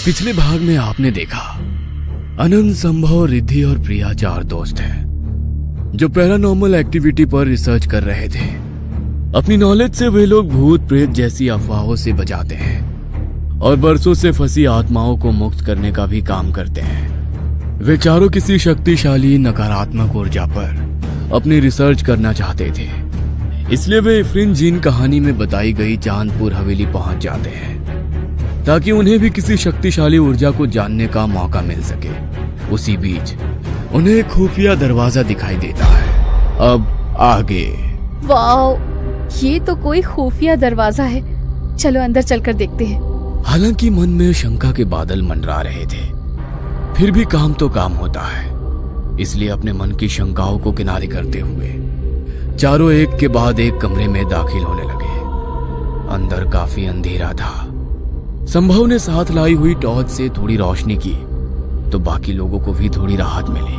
पिछले भाग में आपने देखा अनंत, संभव, रिद्धि और प्रिया 4 दोस्त हैं जो पैरानॉर्मल एक्टिविटी पर रिसर्च कर रहे थे। अपनी नॉलेज से वे लोग भूत प्रेत जैसी अफवाहों से बचाते हैं और बरसों से फंसी आत्माओं को मुक्त करने का भी काम करते हैं। वे चारों किसी शक्तिशाली नकारात्मक ऊर्जा पर अपनी रिसर्च करना चाहते थे, इसलिए वे इफ्रिन जीन कहानी में बताई गई चांदपुर हवेली पहुंच जाते हैं ताकि उन्हें भी किसी शक्तिशाली ऊर्जा को जानने का मौका मिल सके। उसी बीच उन्हें एक खुफिया दरवाजा दिखाई देता है। अब आगे। वाओ, ये तो कोई खुफिया दरवाजा है। चलो अंदर चलकर देखते हैं। हालांकि मन में शंका के बादल मंडरा रहे थे, फिर भी काम तो काम होता है, इसलिए अपने मन की शंकाओं को किनारे करते हुए चारों एक के बाद एक कमरे में दाखिल होने लगे। अंदर काफी अंधेरा था। संभव ने साथ लाई हुई टॉर्च से थोड़ी रोशनी की तो बाकी लोगों को भी थोड़ी राहत मिली।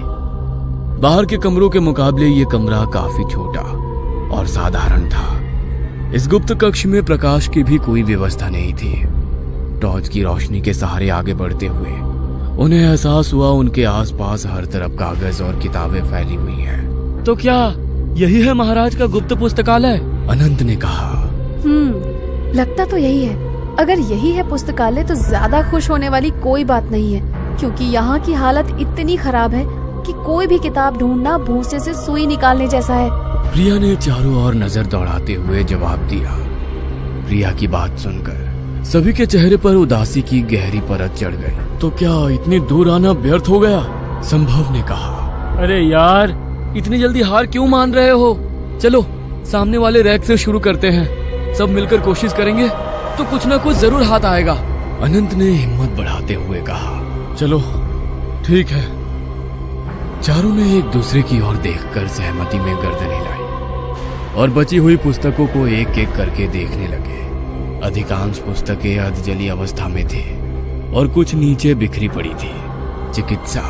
बाहर के कमरों के मुकाबले ये कमरा काफी छोटा और साधारण था। इस गुप्त कक्ष में प्रकाश की भी कोई व्यवस्था नहीं थी। टॉर्च की रोशनी के सहारे आगे बढ़ते हुए उन्हें एहसास हुआ उनके आसपास हर तरफ कागज और किताबें फैली हुई हैं। तो क्या यही है महाराज का गुप्त पुस्तकालय? अनंत ने कहा। लगता तो यही है। अगर यही है पुस्तकालय तो ज्यादा खुश होने वाली कोई बात नहीं है, क्योंकि यहाँ की हालत इतनी खराब है कि कोई भी किताब ढूंढना भूसे से सुई निकालने जैसा है। प्रिया ने चारों ओर नजर दौड़ाते हुए जवाब दिया। प्रिया की बात सुनकर सभी के चेहरे पर उदासी की गहरी परत चढ़ गई। तो क्या इतनी दूर आना व्यर्थ हो गया? संभव ने कहा। अरे यार, इतनी जल्दी हार क्यों मान रहे हो? चलो सामने वाले रैक से शुरू करते हैं। सब मिलकर कोशिश करेंगे तो कुछ ना कुछ जरूर हाथ आएगा। अनंत ने हिम्मत बढ़ाते हुए कहा। चलो ठीक है। चारों ने एक दूसरे की ओर देखकर सहमति में गर्दनें लाई और बची हुई पुस्तकों को एक एक करके देखने लगे। अधिकांश पुस्तकें अधजली अवस्था में थी और कुछ नीचे बिखरी पड़ी थी। चिकित्सा,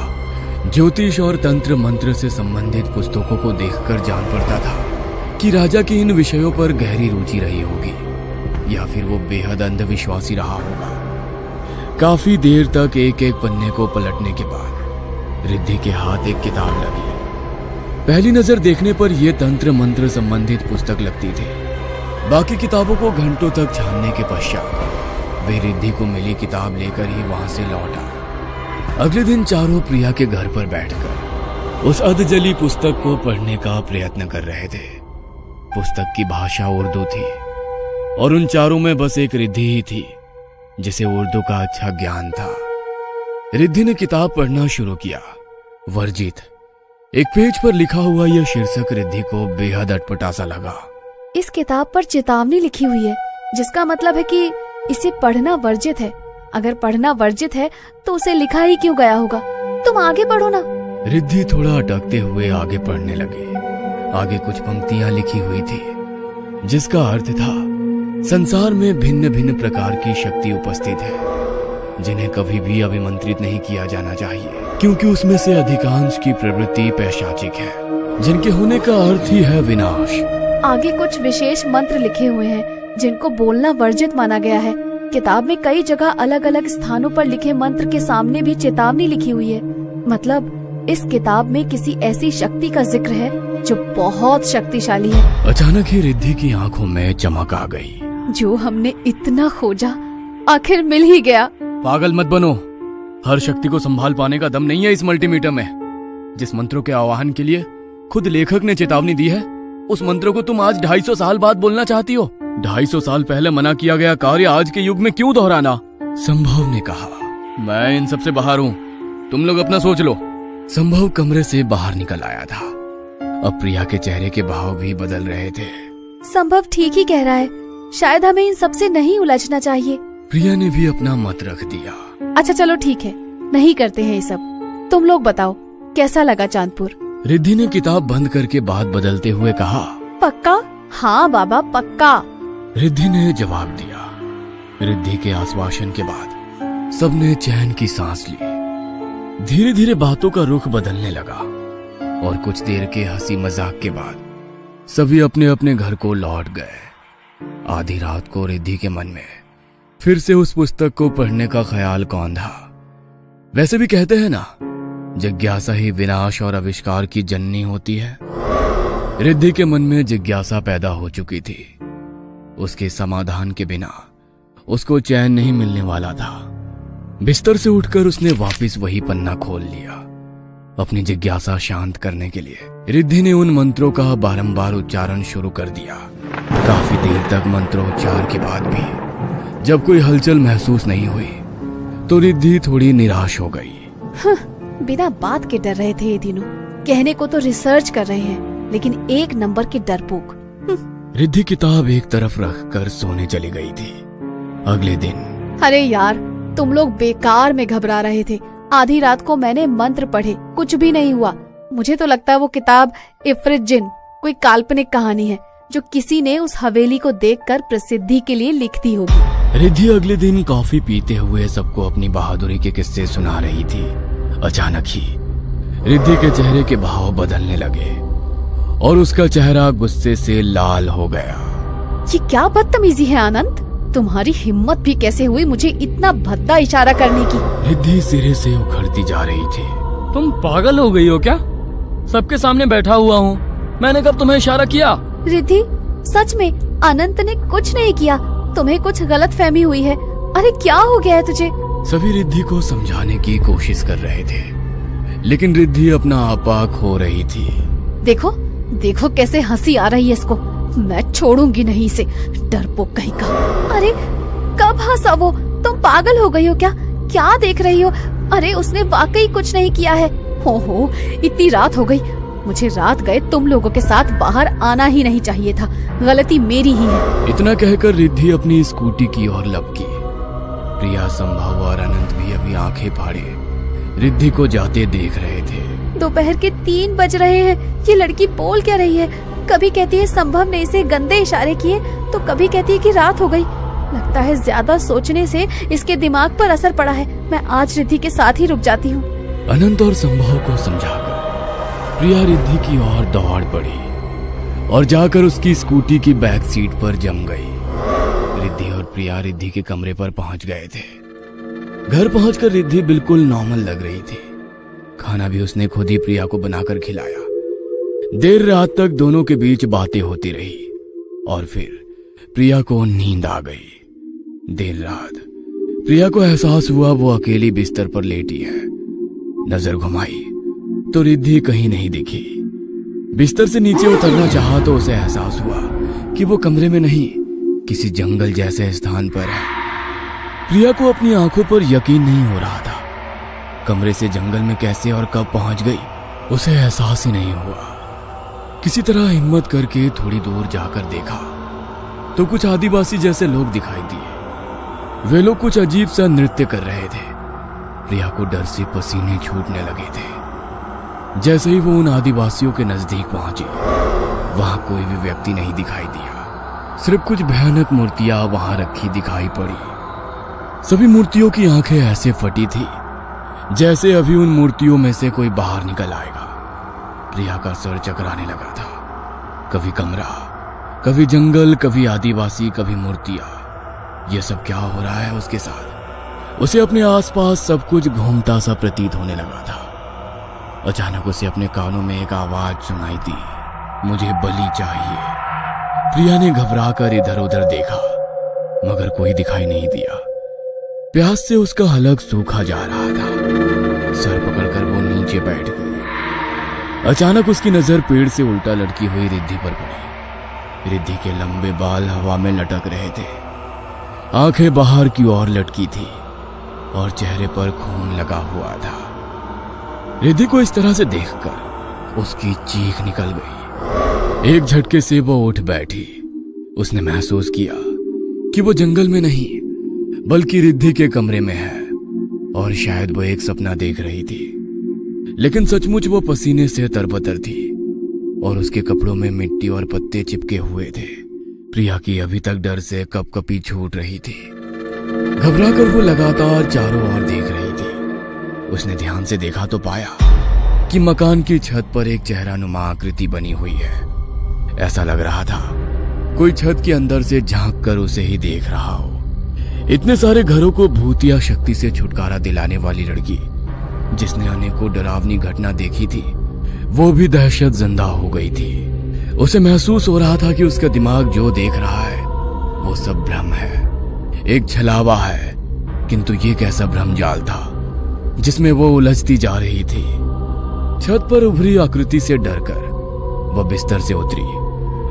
ज्योतिष और तंत्र मंत्र से संबंधित पुस्तकों को देखकर जान पड़ता था कि राजा की इन विषयों पर गहरी रुचि रही होगी या फिर वो बेहद अंधविश्वासी रहा होगा। काफी देर तक एक एक पन्ने को पलटने के बाद रिद्धि के हाथ एक किताब लगी। पहली नजर देखने पर यह तंत्र मंत्र संबंधित पुस्तक लगती थी। बाकी किताबों को घंटों तक छानने के पश्चात वे रिद्धि को मिली किताब लेकर ही वहां से लौटा। अगले दिन चारों प्रिया के घर पर बैठकर उस अधजली पुस्तक को पढ़ने का प्रयत्न कर रहे थे। पुस्तक की भाषा उर्दू थी और उन चारों में बस एक रिद्धि ही थी जिसे उर्दू का अच्छा ज्ञान था। रिद्धि ने किताब पढ़ना शुरू किया। वर्जित। एक पेज पर लिखा हुआ यह शीर्षक रिद्धि को बेहद अटपटा सा लगा। इस किताब पर चेतावनी लिखी हुई है, जिसका मतलब है कि इसे पढ़ना वर्जित है। अगर पढ़ना वर्जित है तो उसे लिखा ही क्यों गया होगा? तुम आगे पढ़ो ना। रिद्धि थोड़ा अटकते हुए आगे पढ़ने लगी। आगे कुछ पंक्तियां लिखी हुई थी जिसका अर्थ था, संसार में भिन्न भिन्न प्रकार की शक्ति उपस्थित है जिन्हें कभी भी अभिमंत्रित नहीं किया जाना चाहिए, क्योंकि उसमें से अधिकांश की प्रवृत्ति पैशाचिक है जिनके होने का अर्थ ही है विनाश। आगे कुछ विशेष मंत्र लिखे हुए हैं जिनको बोलना वर्जित माना गया है। किताब में कई जगह अलग अलग स्थानों पर लिखे मंत्र के सामने भी चेतावनी लिखी हुई है। मतलब इस किताब में किसी ऐसी शक्ति का जिक्र है जो बहुत शक्तिशाली है। अचानक ही रिद्धि की आंखों में चमक आ गई। जो हमने इतना खोजा आखिर मिल ही गया। पागल मत बनो। हर शक्ति को संभाल पाने का दम नहीं है इस मल्टीमीटर में। जिस मंत्रों के आवाहन के लिए खुद लेखक ने चेतावनी दी है, उस मंत्र को तुम आज 250 साल बाद बोलना चाहती हो। 250 साल पहले मना किया गया कार्य आज के युग में क्यों दोहराना? संभव ने कहा। मैं इन सबसे बाहर हूँ, तुम लोग अपना सोच लो। संभव कमरे से बाहर निकल आया था। अब प्रिया के चेहरे के भाव भी बदल रहे थे। संभव ठीक ही कह रहा है, शायद हमें इन सबसे नहीं उलझना चाहिए। प्रिया ने भी अपना मत रख दिया। अच्छा चलो ठीक है, नहीं करते हैं ये सब। तुम लोग बताओ कैसा लगा चांदपुर? रिद्धि ने किताब बंद करके बात बदलते हुए कहा। पक्का? हाँ बाबा पक्का। रिद्धि ने जवाब दिया। रिद्धि के आश्वासन के बाद सबने चैन की सांस ली। धीरे धीरे बातों का रुख बदलने लगा और कुछ देर के हंसी मजाक के बाद सभी अपने अपने घर को लौट गए। आधी रात को रिद्धि के मन में फिर से उस पुस्तक को पढ़ने का ख्याल कौन था। वैसे भी कहते हैं ना, जिज्ञासा ही विनाश और आविष्कार की जननी होती है। रिद्धि के मन में जिज्ञासा पैदा हो चुकी थी। उसके समाधान के बिना उसको चैन नहीं मिलने वाला था। बिस्तर से उठकर उसने वापस वही पन्ना खोल लिया। अपनी जिज्ञासा शांत करने के लिए रिद्धि ने उन मंत्रों का बारंबार उच्चारण शुरू कर दिया। काफी देर तक मंत्रोच्चार के बाद भी जब कोई हलचल महसूस नहीं हुई तो रिद्धि थोड़ी निराश हो गई। बिना बात के डर रहे थे ये तीनों। कहने को तो रिसर्च कर रहे हैं, लेकिन एक नंबर की डरपोक। रिद्धि किताब एक तरफ रखकर सोने चली गई थी। अगले दिन, अरे यार, तुम लोग बेकार में घबरा रहे थे। आधी रात को मैंने मंत्र पढ़े, कुछ भी नहीं हुआ। मुझे तो लगता है वो किताब इफ्रित जिन कोई काल्पनिक कहानी है जो किसी ने उस हवेली को देखकर प्रसिद्धि के लिए लिख दी होगी। रिद्धि अगले दिन कॉफी पीते हुए सबको अपनी बहादुरी के किस्से सुना रही थी। अचानक ही रिद्धि के चेहरे के भाव बदलने लगे और उसका चेहरा गुस्से से लाल हो गया। ये क्या बदतमीजी है आनंद? तुम्हारी हिम्मत भी कैसे हुई मुझे इतना भद्दा इशारा करने की? रिद्धि सिरे से उखड़ती जा रही थी। तुम पागल हो गई हो क्या? सबके सामने बैठा हुआ हूँ, मैंने कब तुम्हें इशारा किया? रिद्धि, सच में अनंत ने कुछ नहीं किया। तुम्हें कुछ गलत फहमी हुई है। अरे क्या हो गया है तुझे? सभी रिद्धि को समझाने की कोशिश कर रहे थे, लेकिन रिद्धि अपना आपा खो रही थी। देखो देखो कैसे हंसी आ रही है इसको। मैं छोड़ूंगी नहीं इसे, डरपोक कहीं का। अरे कब हंसा वो? तुम पागल हो गई हो क्या? क्या देख रही हो? अरे उसने वाकई कुछ नहीं किया है। हो इतनी रात हो गई। मुझे रात गए तुम लोगों के साथ बाहर आना ही नहीं चाहिए था। गलती मेरी ही है। इतना कहकर रिद्धि अपनी स्कूटी की ओर लपकी। प्रिया, संभव और अनंत भी अभी आंखें फाड़े रिद्धि को जाते देख रहे थे। दोपहर के 3 बज रहे हैं। ये लड़की बोल क्या रही है? कभी कहती है संभव ने इसे गंदे इशारे किए, तो कभी कहती है कि रात हो गई। लगता है ज्यादा सोचने से इसके दिमाग पर असर पड़ा है। मैं आज रिद्धि के साथ ही रुक जाती हूँ। अनंत और संभव को समझाकर प्रिया रिद्धि की ओर दौड़ पड़ी और जाकर उसकी स्कूटी की बैक सीट पर जम गई। रिद्धि और प्रिया रिद्धि के कमरे पर पहुंच गए थे। घर पहुंचकर रिद्धि बिल्कुल नॉर्मल लग रही थी। खाना भी उसने खुद ही प्रिया को बनाकर खिलाया। देर रात तक दोनों के बीच बातें होती रही और फिर प्रिया को नींद आ गई। देर रात प्रिया को एहसास हुआ वो अकेली बिस्तर पर लेटी है। नजर घुमाई तो रिद्धि कहीं नहीं दिखी। बिस्तर से नीचे उतरना चाहा तो उसे एहसास हुआ कि वो कमरे में नहीं, किसी जंगल जैसे स्थान पर है। प्रिया को अपनी आंखों पर यकीन नहीं हो रहा था। कमरे से जंगल में कैसे और कब पहुंच गई उसे एहसास ही नहीं हुआ। किसी तरह हिम्मत करके थोड़ी दूर जाकर देखा तो कुछ आदिवासी जैसे लोग दिखाई दिए। वे लोग कुछ अजीब सा नृत्य कर रहे थे। प्रिया को डर से पसीने छूटने लगे थे। जैसे ही वो उन आदिवासियों के नजदीक पहुंची, वहां कोई भी व्यक्ति नहीं दिखाई दिया। सिर्फ कुछ भयानक मूर्तियां वहां रखी दिखाई पड़ी। सभी मूर्तियों की आंखें ऐसे फटी थी जैसे अभी उन मूर्तियों में से कोई बाहर निकल आएगा। प्रिया का सर चकराने लगा था। कभी कमरा, कभी जंगल, कभी आदिवासी, कभी मूर्तियां। यह सब क्या हो रहा है उसके साथ? उसे अपने आसपास सब कुछ घूमता सा प्रतीत होने लगा था। अचानक उसे अपने कानों में एक आवाज सुनाई दी, मुझे बलि चाहिए। प्रिया ने घबराकर इधर उधर देखा मगर कोई दिखाई नहीं दिया। प्यास से उसका हलक सूखा जा रहा था। सर पकड़कर वो नीचे बैठ गई। अचानक उसकी नजर पेड़ से उल्टा लटकी हुई रिद्धि पर पड़ी। रिद्धि के लंबे बाल हवा में लटक रहे थे, आंखें बाहर की ओर लटकी थी और चेहरे पर खून लगा हुआ था। रिद्धि को इस तरह से देखकर उसकी चीख निकल गई। एक झटके से वो उठ बैठी। उसने महसूस किया कि वो जंगल में नहीं बल्कि रिद्धि के कमरे में है और शायद वो एक सपना देख रही थी। लेकिन सचमुच वो पसीने से तरबतर थी और उसके कपड़ों में मिट्टी और पत्ते चिपके हुए थे। प्रिया की अभी तक डर से कपकपी छूट रही थी। घबराकर वो लगातार चारों ओर देख रही थी। उसने ध्यान से देखा तो पाया कि मकान की छत पर एक चेहरानुमा आकृति बनी हुई है। ऐसा लग रहा था कोई छत के अंदर से झांक कर उसे ही देख रहा हो। इतने सारे घरों को भूतिया शक्ति से छुटकारा दिलाने वाली लड़की, जिसने अनेकों डरावनी घटना देखी थी, वो भी दहशत जिंदा हो गई थी। उसे महसूस हो रहा था कि उसका दिमाग जो देख रहा है वो सब भ्रम है, एक छलावा है। किंतु ये कैसा भ्रम जाल था जिसमें वो उलझती जा रही थी। छत पर उभरी आकृति से डरकर वह बिस्तर से उतरी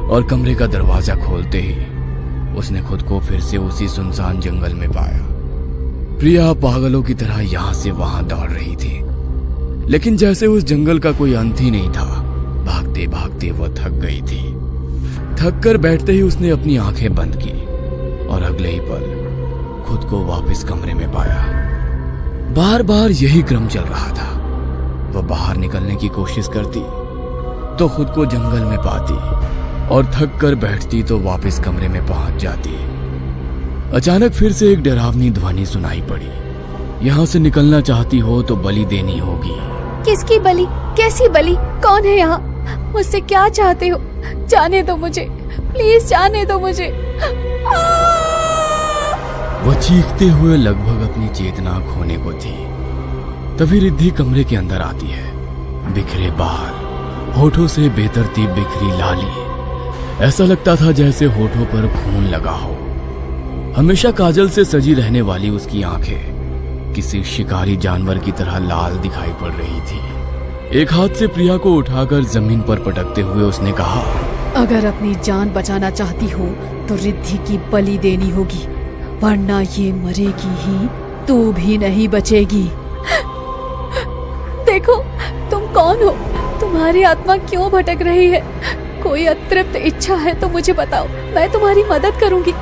और कमरे का दरवाजा खोलते ही उसने खुद को फिर से उसी सुनसान जंगल में पाया। प्रिया पागलों की तरह यहां से वहां दौड़ रही थी, लेकिन जैसे उस जंगल का कोई अंत ही नहीं था। भागते भागते वह थक गई थी। थक कर बैठते ही उसने अपनी आंखें बंद की और अगले ही पल खुद को वापस कमरे में पाया। बार बार यही क्रम चल रहा था। वह बाहर निकलने की कोशिश करती तो खुद को जंगल में पाती और थक कर बैठती तो वापस कमरे में पहुंच जाती। अचानक फिर से एक डरावनी ध्वनि सुनाई पड़ी। यहाँ से निकलना चाहती हो तो बलि देनी होगी। किसकी बलि? कैसी बलि? कौन है यहाँ? मुझसे क्या चाहते हो? जाने दो मुझे, प्लीज जाने दो मुझे। वह चीखते हुए लगभग अपनी चेतना खोने को थी। तभी रिद्धि कमरे के अंदर आती है। बिखरे बाल, होठों से बेतरतीब बिखरी लाली। ऐसा लगता था जैसे होठों पर खून लगा हो। हमेशा काजल से सजी रहने वाली उसकी आंखें किसी शिकारी जानवर की तरह लाल दिखाई पड़ रही थी। एक हाथ से प्रिया को उठाकर जमीन पर पटकते हुए उसने कहा, अगर अपनी जान बचाना चाहती हो तो रिद्धि की बलि देनी होगी, वरना ये मरेगी ही, तू भी नहीं बचेगी। देखो तुम कौन हो? तुम्हारी आत्मा क्यों भटक रही है? कोई अतृप्त इच्छा है तो मुझे बताओ, मैं तुम्हारी मदद करूंगी।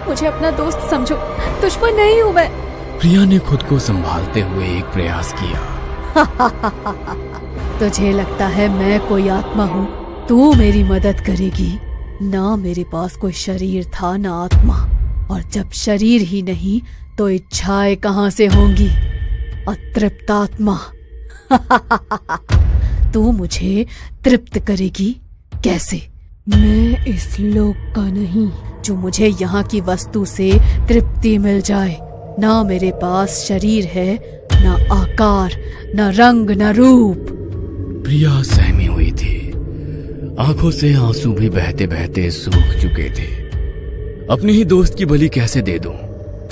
मुझे अपना दोस्त समझो, दुश्मन नहीं हूँ मैं। प्रिया ने खुद को संभालते हुए एक प्रयास किया। तुझे लगता है मैं कोई आत्मा हूँ? तू मेरी मदद करेगी? ना मेरे पास कोई शरीर था ना आत्मा, और जब शरीर ही नहीं तो इच्छाएं कहाँ से होंगी? अतृप्त आत्मा। तू मुझे तृप्त करेगी कैसे? मैं इस लोक का नहीं जो मुझे यहाँ की वस्तु से तृप्ति मिल जाए। ना मेरे पास शरीर है, ना आकार, ना रंग, ना रूप। प्रिया सहमी हुई थी। आंखों से आंसू भी बहते बहते सूख चुके थे। अपने ही दोस्त की बलि कैसे दे दूं,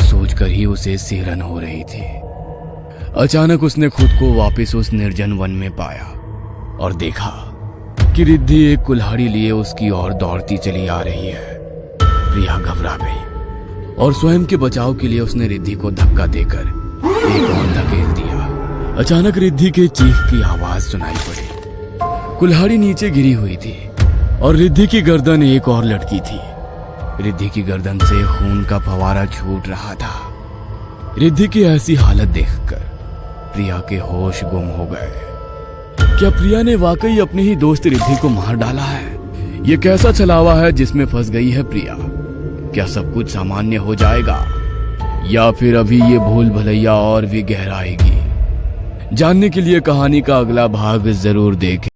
सोचकर ही उसे सिहरन हो रही थी। अचानक उसने खुद को वापस उस निर्जन वन में पाया और देखा कि रिद्धि एक कुल्हाड़ी लिए उसकी ओर दौड़ती चली आ रही है। प्रिया घबरा गई और स्वयं के बचाव के लिए उसने रिद्धि को धक्का देकर एक और धकेल दिया। अचानक रिद्धि के चीख की आवाज सुनाई पड़ी। कुल्हाड़ी नीचे गिरी हुई थी और रिद्धि की गर्दन एक और लटकी थी। रिद्धि की गर्दन से खून का फवारा छूट रहा था। रिद्धि की ऐसी हालत देखकर प्रिया के होश गुम हो गए। क्या प्रिया ने वाकई अपने ही दोस्त रिद्धि को मार डाला है? ये कैसा छलावा है जिसमें फंस गई है प्रिया? क्या सब कुछ सामान्य हो जाएगा या फिर अभी ये भूल भलैया और भी गहराएगी? जानने के लिए कहानी का अगला भाग जरूर देखें।